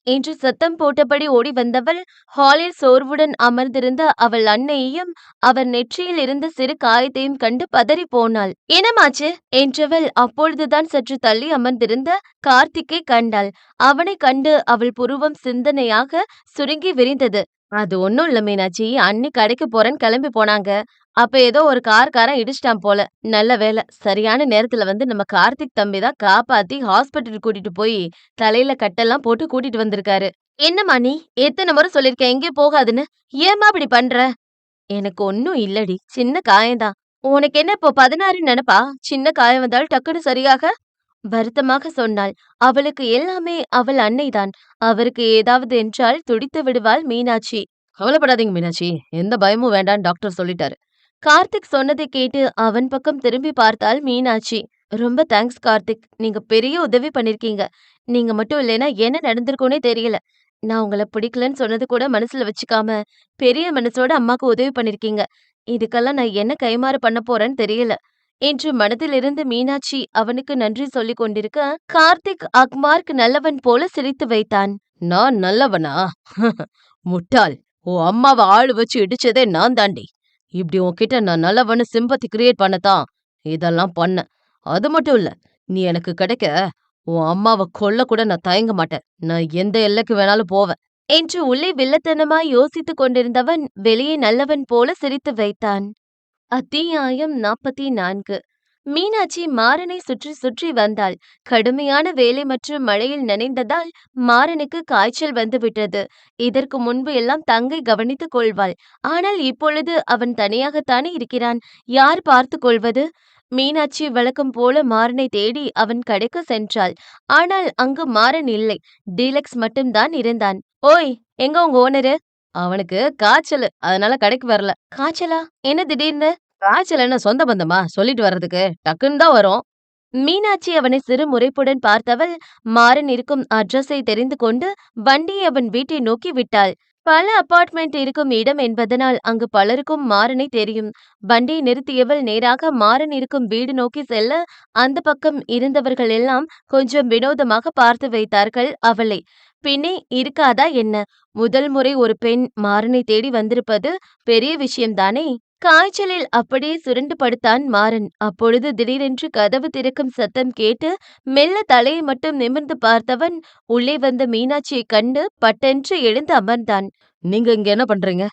Speaker 1: என்று சத்தம் போட்டபடி ஓடி வந்தவள் ஹாலில் சோர்வுடன் அமர்ந்திருந்த அவள் அன்னையையும் அவர் நெற்றியில் இருந்த சிறு காயத்தையும் கண்டு பதறி போனாள். என்னமாச்சு என்றவள் அப்பொழுதுதான் சற்று தள்ளி அமர்ந்திருந்த கார்த்திக்கை கண்டாள். அவனை கண்டு அவள் புருவம் சிந்தனையாக சுருங்கி விரிந்தது. அது ஒண்ணும் இல்ல மீனாட்சி, அண்ணி கடைக்கு போறேன்னு கிளம்பி போனாங்க. அப்ப ஏதோ ஒரு கார்காரன் இடிச்சிட்டான் போல. நல்ல வேளை, சரியான நேரத்துல வந்து நம்ம கார்த்திக் தம்பி தான் காப்பாத்தி ஹாஸ்பிட்டல் கூட்டிட்டு போய் தலையில கட்டெல்லாம் போட்டு கூட்டிட்டு வந்திருக்காரு. என்னம்மா நீ? எத்தனை முறை சொல்லிருக்கேன் எங்கேயும் போகாதுன்னு. ஏம்மா இப்படி பண்ற? எனக்கு ஒண்ணும் இல்லடி. சின்ன காயம்தான். உனக்கு என்ன இப்போ 16 நெனப்பா? சின்ன காயம் வந்தால் டக்குன்னு சரியாக? வருத்தமாக சொன்னாள். அவளுக்கு எல்லாமே அவள் அன்னைதான். அவருக்கு ஏதாவது என்றால் துடித்து விடுவாள் மீனாட்சி.
Speaker 2: கவலைப்படாதீங்க மீனாட்சி. எந்த பயமும் வேண்டான்னு டாக்டர் சொல்லிட்டாரு.
Speaker 1: கார்த்திக் சொன்னதை கேட்டு அவன் பக்கம் திரும்பி பார்த்தாள் மீனாட்சி. ரொம்ப தேங்க்ஸ் கார்த்திக். நீங்க பெரிய உதவி பண்ணிருக்கீங்க. நீங்க மட்டும் இல்லைன்னா என்ன நடந்திருக்கும்னே தெரியல. நான் உங்கள பிடிக்கலன்னு சொன்னது கூட மனசுல வச்சுக்காம, பெரிய மனசோட அம்மாக்கு உதவி பண்ணிருக்கீங்க. இதுக்கெல்லாம் நான் என்ன கைமாறு பண்ண போறேன்னு தெரியல. என்று மனதிலிருந்து மீனாட்சி அவனுக்கு நன்றி சொல்லிக் கொண்டிருக்க, கார்த்திக் அக்மார்க் நல்லவன் போல சிரித்து வைத்தான்.
Speaker 2: நான் நல்லவனா? முட்டாள். உன் அம்மாவ ஆளு வச்சு இடிச்சதே நான் தாண்டி. இப்படி உன்கிட்ட நான் நல்லவன்னு சிம்பத்தி கிரியேட் பண்ணத்தான் இதெல்லாம் பண்ணேன். அது மட்டும் இல்ல, நீ எனக்கு கிடைக்க உன் அம்மாவ கொல்ல கூட நான் தயங்க மாட்டேன். நான் எந்த எல்லைக்கு வேணாலும் போவேன்.
Speaker 1: என்று உள்ளே வில்லத்தனமாய் யோசித்துக் கொண்டிருந்தவன் வெளியே நல்லவன் போல சிரித்து வைத்தான். அத்தியாயம் 44. மீனாட்சி மாறனை சுற்றி சுற்றி வந்தாள். கடுமையான வேலை மற்றும் மழையில் நனைந்ததால் மாறனுக்கு காய்ச்சல் வந்துவிட்டது. இதற்கு முன்பு எல்லாம் தங்கை கவனித்துக் கொள்வாள். ஆனால் இப்பொழுது அவன் தனியாகத்தானே இருக்கிறான். யார் பார்த்து கொள்வது? மீனாட்சி வழக்கம் போல மாறனை தேடி அவன் கடைக்கு சென்றாள். ஆனால் அங்கு மாறன் இல்லை. டீலக்ஸ் மட்டும்தான் இருந்தான். ஓய், எங்க உங்க ஓனரு?
Speaker 2: அவனுக்கு காய்ச்சலு. அதனால கடைக்கு வரல.
Speaker 1: காய்ச்சலா? என்ன திடீர்னு?
Speaker 2: காய்ச்சல் என்ன சொந்த பந்தமா? சொல்லிட்டு வர்றதுக்கு டக்குன்னு தான் வரும்.
Speaker 1: மீனாட்சி அவனை சிறு முறைப்புடன் பார்த்தவள் மாறன் இருக்கும் அட்ரஸை தெரிந்து கொண்டு வண்டியை அவன் வீட்டை நோக்கி விட்டாள். பல அபார்ட்மெண்ட் இருக்கும் இடம் என்பதனால் அங்கு பலருக்கும் மாறனை தெரியும். வண்டியை நிறுத்தியவள் நேராக மாறன் இருக்கும் வீடு நோக்கி செல்ல அந்த பக்கம் இருந்தவர்கள் எல்லாம் கொஞ்சம் வினோதமாக பார்த்து வைத்தார்கள் அவளை. பின்னே இருக்காதா என்ன? முதல் முறை ஒரு பெண் மாறனை தேடி வந்திருப்பது பெரிய விஷயம்தானே. காய்ச்சலில் அப்படியே சுருண்டு படுத்தான் மாறன். அப்பொழுது திடீரென்று கதவு திறக்கும் சத்தம் கேட்டு மெல்ல தலையை மட்டும் நிமிர்ந்து பார்த்தவன் உள்ளே வந்த மீனாட்சியைக் கண்டு பட்டென்று எழுந்து அமர்ந்தான்.
Speaker 2: நீங்க இங்க என்ன பண்றீங்க?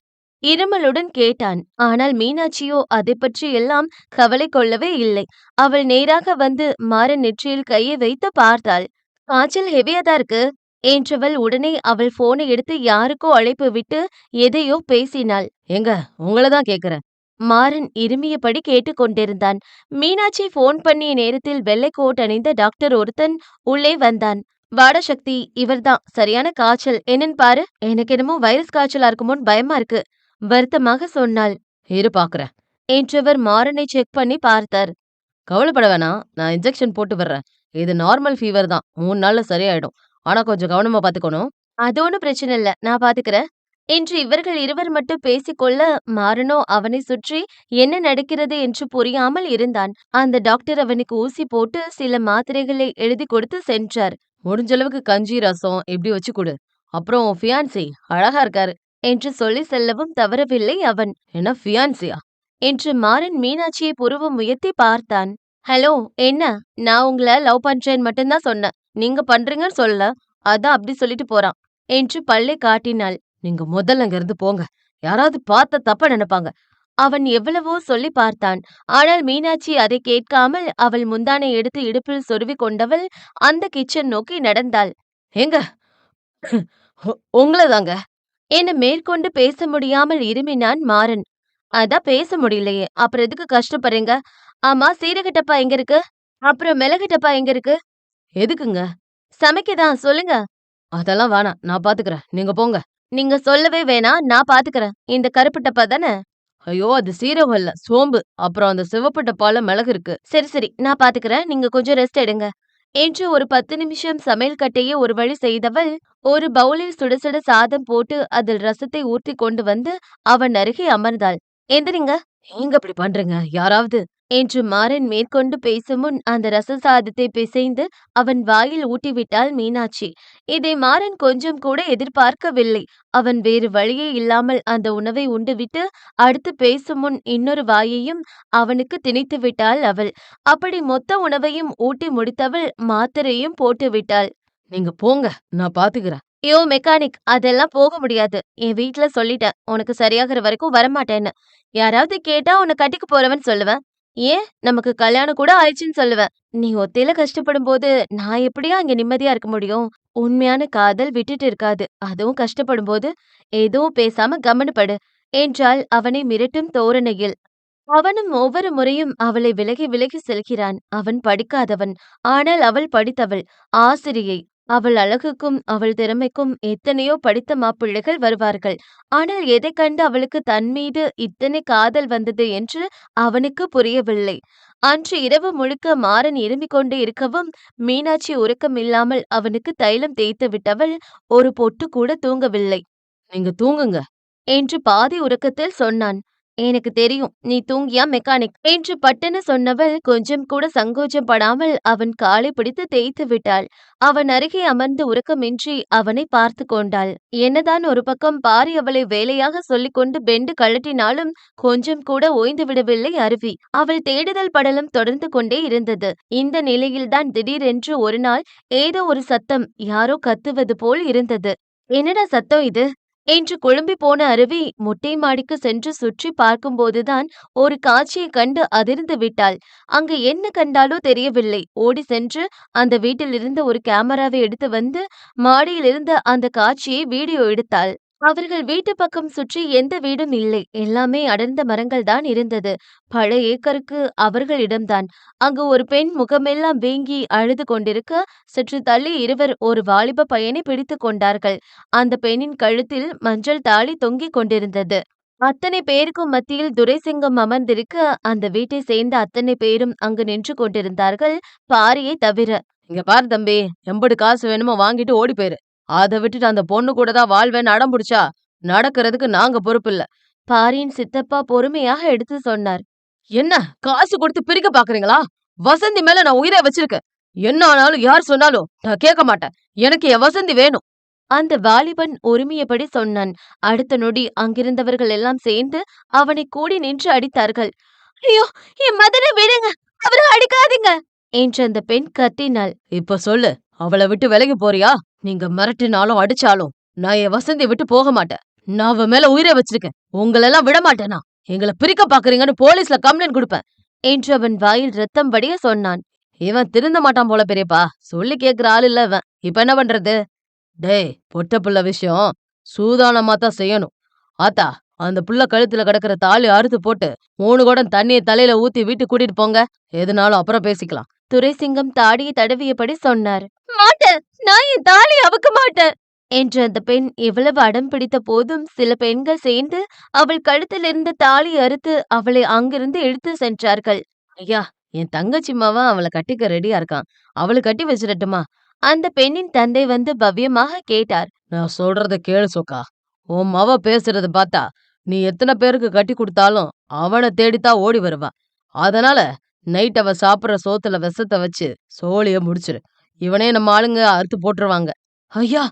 Speaker 1: இருமலுடன் கேட்டான். ஆனால் மீனாட்சியோ அதை பற்றி எல்லாம் கவலை கொள்ளவே இல்லை. அவள் நேராக வந்து மாறன் நெற்றியில் கையை வைத்து பார்த்தாள். காய்ச்சல் ஹெவியாதான் இருக்கு என்றவள் உடனே அவள் போனை எடுத்து யாருக்கோ அழைப்பு விட்டு எதையோ பேசினாள்.
Speaker 2: ஏங்க, உங்கள தான் கேக்குறேன்.
Speaker 1: மாறன் இருமியபடி கேட்டுக்கொண்டிருந்தான். மீனாட்சி போன் பண்ணிய நேரத்தில் வெள்ளை கோட் அணிந்த டாக்டர் ஒருத்தன் உள்ளே வந்தான். வாடா சக்தி, இவர்தான். சரியான காய்ச்சல். என்னன்னு பாரு. எனக்கு என்னமோ வைரஸ் காய்ச்சலா இருக்குமோன்னு பயமா இருக்கு. வருத்தமாக சொன்னாள்.
Speaker 2: இரு பாக்குறேன்.
Speaker 1: என்றவர் மாறனை செக் பண்ணி பார்த்தார்.
Speaker 2: கவலைப்பட வேணாம். நான் இன்ஜெக்ஷன் போட்டு வர்றேன். இது நார்மல் ஃபீவர் தான். 3 நாள்ல சரியாயிடும். ஆனா கொஞ்சம் கவனமா பாத்துக்கணும்.
Speaker 1: அது ஒண்ணும் பிரச்சனை இல்ல. நான் பாத்துக்கிறேன். என்று இவர்கள் இருவர் மட்டும் பேசிக்கொள்ள மாறனோ அவனை சுற்றி என்ன நடக்கிறது என்று புரியாமல் இருந்தான். அந்த டாக்டர் அவனுக்கு ஊசி போட்டு சில மாத்திரைகளை எழுதி கொடுத்து சென்றார்.
Speaker 2: முடிஞ்ச அளவுக்கு கஞ்சி, ரசம் இப்படி வச்சு குடு. அப்புறம் உன் ஃபியான்சி அழகா இருக்காரு.
Speaker 1: என்று சொல்லி செல்லவும் தவறவில்லை அவன்.
Speaker 2: என்ன ஃபியான்சியா?
Speaker 1: என்று மாறன் மீனாட்சியை புருவம் உயர்த்தி பார்த்தான். ஹலோ, என்ன? நான் உங்கள லவ் பண்றேன்னு மட்டும்தான் சொன்னேன். நீங்க பண்றீங்கன்னு சொல்லல. அதான் அப்படி சொல்லிட்டு போறான். என்று பல்லை காட்டினாள்.
Speaker 2: நீங்க முதல்ல இங்கிருந்து போங்க. யாராவது பார்த்தா தப்பா நெனைப்பாங்க.
Speaker 1: அவன் எவ்வளவோ சொல்லி பார்த்தான். ஆனால் மீனாட்சி அதை கேட்காமல் அவள் முந்தானை எடுத்து இடுப்பில் சொருவிக் கொண்டவள் அந்த கிச்சன் நோக்கி நடந்தாள்.
Speaker 2: ஏங்க உங்களதாங்க.
Speaker 1: என மேற்கொண்டு பேச முடியாமல் இருமினான் மாறன். அதான் பேச முடியலையே, அப்புறம் எதுக்கு கஷ்டப்படுறீங்க? ஆமா, சீரக டப்பா எங்க இருக்கு? அப்புறம் மிளகு டப்பா எங்க இருக்கு?
Speaker 2: எதுக்குங்க?
Speaker 1: சமைக்கதான், சொல்லுங்க.
Speaker 2: அதெல்லாம் வேணாம். நான் பாத்துக்கிறேன். நீங்க போங்க.
Speaker 1: நீங்க சொல்லவே வேணாம், நான் பாத்துக்கறேன். இந்த கருப்பு டப்பா தானே?
Speaker 2: ஐயோ! அது சீரகம் இல்ல, சோம்பு. அப்புறம் அந்த சிவப்பு டப்பால மிளகு இருக்கு.
Speaker 1: சரி சரி, நான் பாத்துக்கறேன். நீங்க கொஞ்சம் ரெஸ்ட் எடுங்க. என்று ஒரு 10 நிமிஷம் சமையல் கட்டையே ஒரு வழி செய்தவள், ஒரு பவுலில் சுட சுட சாதம் போட்டு அதில் ரசத்தை ஊற்றிக் கொண்டு வந்து அவன் அருகே அமர்ந்தாள். எந்திரிங்க.
Speaker 2: ஏங்க இப்படி பண்றீங்க? யாராவது
Speaker 1: என்று மாறன் மேற்கொண்டு பேசும் முன் அந்த ரச சாதத்தை பிசைந்து அவன் வாயில் ஊட்டிவிட்டாள் மீனாட்சி. இதை மாறன் கொஞ்சம் கூட எதிர்பார்க்கவில்லை. அவன் வேறு வழியே இல்லாமல் அந்த உணவை உண்டுவிட்டு அடுத்து பேசும் முன் இன்னொரு வாயையும் அவனுக்கு திணித்து விட்டாள் அவள். அப்படி மொத்த உணவையும் ஊட்டி முடித்தவள் மாத்திரையும் போட்டு விட்டாள்.
Speaker 2: நீங்க போங்க. நான் பாத்துக்கிறேன்.
Speaker 1: யோ மெக்கானிக், அதெல்லாம் போக முடியாது. என் வீட்ல சொல்லிட்டேன், உனக்கு சரியாகிற வரைக்கும் வரமாட்டேன்னு. யாராவது கேட்டா உன்னை கட்டிக்க போறவன் சொல்லுவேன். ஏன், நமக்கு கல்யாணம் கூட ஆயிடுச்சுன்னு சொல்லுவேன். நீ ஒத்தையில கஷ்டப்படும்போது நான் எப்படியா அங்க நிம்மதியா இருக்க முடியும்? உண்மையான காதல் விட்டுட்டு இருக்காது. அதுவும் கஷ்டப்படும்போது. எதுவும் பேசாம கம்முனு படு என்றாள் அவனை மிரட்டும் தோரணையில். அவனும் ஒவ்வொரு முறையும் அவளை விலகி விலகி செல்கிறான். அவன் படிக்காதவன். ஆனால் அவள் படித்தவள். ஆசிரியை. அவள் அழகுக்கும் அவள் திறமைக்கும் எத்தனையோ படித்த மாப்பிள்ளைகள் வருவார்கள். ஆனால் எதைக் கண்டு அவளுக்கு தன் மீது இத்தனை காதல் வந்தது என்று அவனுக்கு புரியவில்லை. அன்று இரவு முழுக்க மாறன் இருமிக் கொண்டே இருக்கவும் மீனாட்சி உறக்கமில்லாமல் அவனுக்கு தைலம் தேய்த்து விட்டவள் ஒரு பொட்டு கூட தூங்கவில்லை.
Speaker 2: நீங்க தூங்குங்க.
Speaker 1: என்று பாதி உறக்கத்தில் சொன்னான். எனக்கு தெரியும், நீ தூங்கியா மெக்கானிக் என்று பட்டென சொன்னவள் கொஞ்சம் கூட சங்கோஜம் படாமல் அவன் காலை பிடித்து தேய்த்து விட்டாள். அவன் அருகே அமர்ந்து உறக்கமின்றி அவனை பார்த்து கொண்டாள். என்னதான் ஒரு பக்கம் பாரி அவளை வேலையாக சொல்லிக்கொண்டு பெண்டு கழட்டினாலும் கொஞ்சம் கூட ஓய்ந்து விடவில்லை அருவி. அவள் தேடுதல் படலம் தொடர்ந்து கொண்டே இருந்தது. இந்த நிலையில்தான் திடீரென்று ஒரு நாள் ஏதோ ஒரு சத்தம், யாரோ கத்துவது போல் இருந்தது. என்னடா சத்தம் இது என்று குழம்பி போன அருவி மொட்டை மாடிக்கு சென்று சுற்றி பார்க்கும்போதுதான் ஒரு காட்சியைக் கண்டு அதிர்ந்து விட்டாள். அங்கு என்ன கண்டாலோ தெரியவில்லை. ஓடி சென்று அந்த வீட்டிலிருந்து ஒரு கேமராவை எடுத்து வந்து மாடியிலிருந்த அந்த காட்சியை வீடியோ எடுத்தாள். அவர்கள் வீட்டு பக்கம் சுற்றி எந்த வீடும் இல்லை. எல்லாமே அடர்ந்த மரங்கள் தான் இருந்தது. பல ஏக்கருக்கு அவர்களிடம்தான். அங்கு ஒரு பெண் முகமெல்லாம் வீங்கி அழுது கொண்டிருக்க, சற்று தள்ளி இருவர் ஒரு வாலிப பையனை பிடித்து கொண்டார்கள். அந்த பெண்ணின் கழுத்தில் மஞ்சள் தாலி தொங்கிக் கொண்டிருந்தது. அத்தனை பேருக்கும் மத்தியில் துரைசிங்கம் அமர்ந்திருக்க, அந்த வீட்டை சேர்ந்த அத்தனை பேரும் அங்கு நின்று கொண்டிருந்தார்கள், பாரியை தவிர.
Speaker 2: இங்க பாரு தம்பி, எம்புடு காசு வேணுமோ வாங்கிட்டு ஓடி போயிரு. அத விட்டுட்டு அந்த பொண்ணு கூட தான் வாழ்வேன்னு அடம் புடிச்சா, நடக்கிறதுக்கு நாங்க பொறுப்பில்ல.
Speaker 1: பாரியின் சித்தப்பா பொறுமையாக எடுத்து சொன்னார்.
Speaker 2: என்ன காசு கொடுத்து பிரிக்க பாக்குறீங்களா? வசந்தி மேல நான் உயிரை வச்சிருக்கேன். என்ன ஆனாலும் யார் சொன்னாலும் நான் கேட்க மாட்டேன். எனக்கு என் வசந்தி வேணும்.
Speaker 1: அந்த வாலிபன் உரிமையபடி சொன்னான். அடுத்த நொடி அங்கிருந்தவர்கள் எல்லாம் சேர்ந்து அவனை கூடி நின்று அடித்தார்கள். ஐயோ, என் மதனை விடுங்க, அவரை அடிக்காதீங்க என்று அந்த பெண் கத்தினாள்.
Speaker 2: இப்ப சொல்லு, அவளை விட்டு விலகி போறியா? நீங்க மிரட்டினாலும் அடிச்சாலும் நான் என் வசந்தியை விட்டு போக மாட்டேன். நான் அவ மேல உயிரை வச்சிருக்கேன். உங்களெல்லாம் விட மாட்டேனா? எங்களை பிரிக்க பாக்குறீங்கன்னு போலீஸ்ல கம்ப்ளைண்ட் கொடுப்பேன்
Speaker 1: என்று அவன் வாயில் ரத்தம் வடிய சொன்னான்.
Speaker 2: இவன் திருந்த மாட்டான் போல பெரியப்பா. சொல்லி கேக்குற ஆள் இல்ல இவன். இப்ப என்ன பண்றது? டேய், பொட்ட புள்ள விஷயம் சூதானமா தான் செய்யணும். ஆத்தா, அந்த புள்ள கழுத்துல கிடக்குற தாலி அறுத்து போட்டு 3 குடம் தண்ணிய தலையில ஊத்தி வீட்டுக்கு கூட்டிட்டு போங்க. எதுனாலும் அப்புறம் பேசிக்கலாம்.
Speaker 1: துரைசிங்கம் தாடியை தடவியபடி சொன்னார். மாட்டேன், நான் என் தாலி அவுக்க மாட்டேன் என்று அந்த பெண் எவ்வளவு அடம் பிடித்த போதும் சில பெண்கள் சேர்ந்து அவள் கழுத்தில் இருந்த தாலி அறுத்து அவளை அங்கிருந்து இழுத்து சென்றார்கள்.
Speaker 2: ஐயா, என் தங்கச்சி மாவன் அவளை கட்டிக்க ரெடியா இருக்கான். அவளுக்கு கட்டி வச்சிடட்டுமா?
Speaker 1: அந்த பெண்ணின் தந்தை வந்து பவ்யமாக கேட்டார்.
Speaker 2: நான் சொல்றத கேளு சொக்கா. உன் மவ பேசுறத பார்த்தா நீ எத்தனை பேருக்கு கட்டி கொடுத்தாலும் அவனை தேடித்தான் ஓடி வருவா. அதனால நைட் அவ சாப்பிடுற சோத்துல விஷத்தை வச்சு சோழிய முடிச்சிரு. இவனே நம்ம ஆளுங்க அறுத்து போட்டுருவாங்க. ஐயா,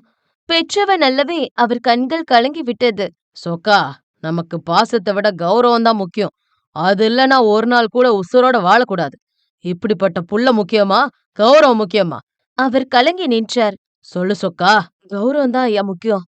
Speaker 1: பெற்றவன் அல்லவே. அவர் கண்கள் கலங்கி விட்டது.
Speaker 2: சொக்கா, நமக்கு பாசத்தை விட கௌரவம் தான் முக்கியம். அது இல்லைன்னா ஒரு நாள் கூட உசுரோட வாழக்கூடாது. இப்படிப்பட்ட புள்ள முக்கியமா, கௌரவம் முக்கியமா?
Speaker 1: அவர் கலங்கி நின்றார்.
Speaker 2: சொல்லு சொக்கா.
Speaker 1: கௌரவம் தான் ஐயா முக்கியம்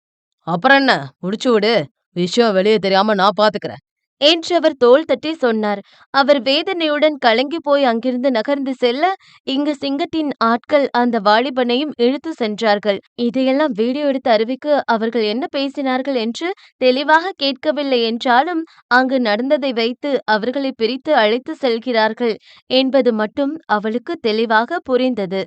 Speaker 2: அப்புறம் என்ன? முடிச்சு விடு. விஷயம் வெளிய தெரியாம நான் பாத்துக்கிறேன்.
Speaker 1: என்று அவர் தோள் தட்டி சொன்னார். அவர் வேதனையுடன் கலங்கி போய் அங்கிருந்து நகர்ந்து செல்ல, இங்கு சிங்கத்தின் ஆட்கள் அந்த வாலிபனையும் இழுத்து சென்றார்கள். இதையெல்லாம் வீடியோ எடுத்து அறிவிக்க அவர்கள் என்ன பேசினார்கள் என்று தெளிவாக கேட்கவில்லை என்றாலும், அங்கு நடந்ததை வைத்து அவர்களை பிரித்து அழைத்து செல்கிறார்கள் என்பது மட்டும் அவளுக்கு தெளிவாக புரிந்தது.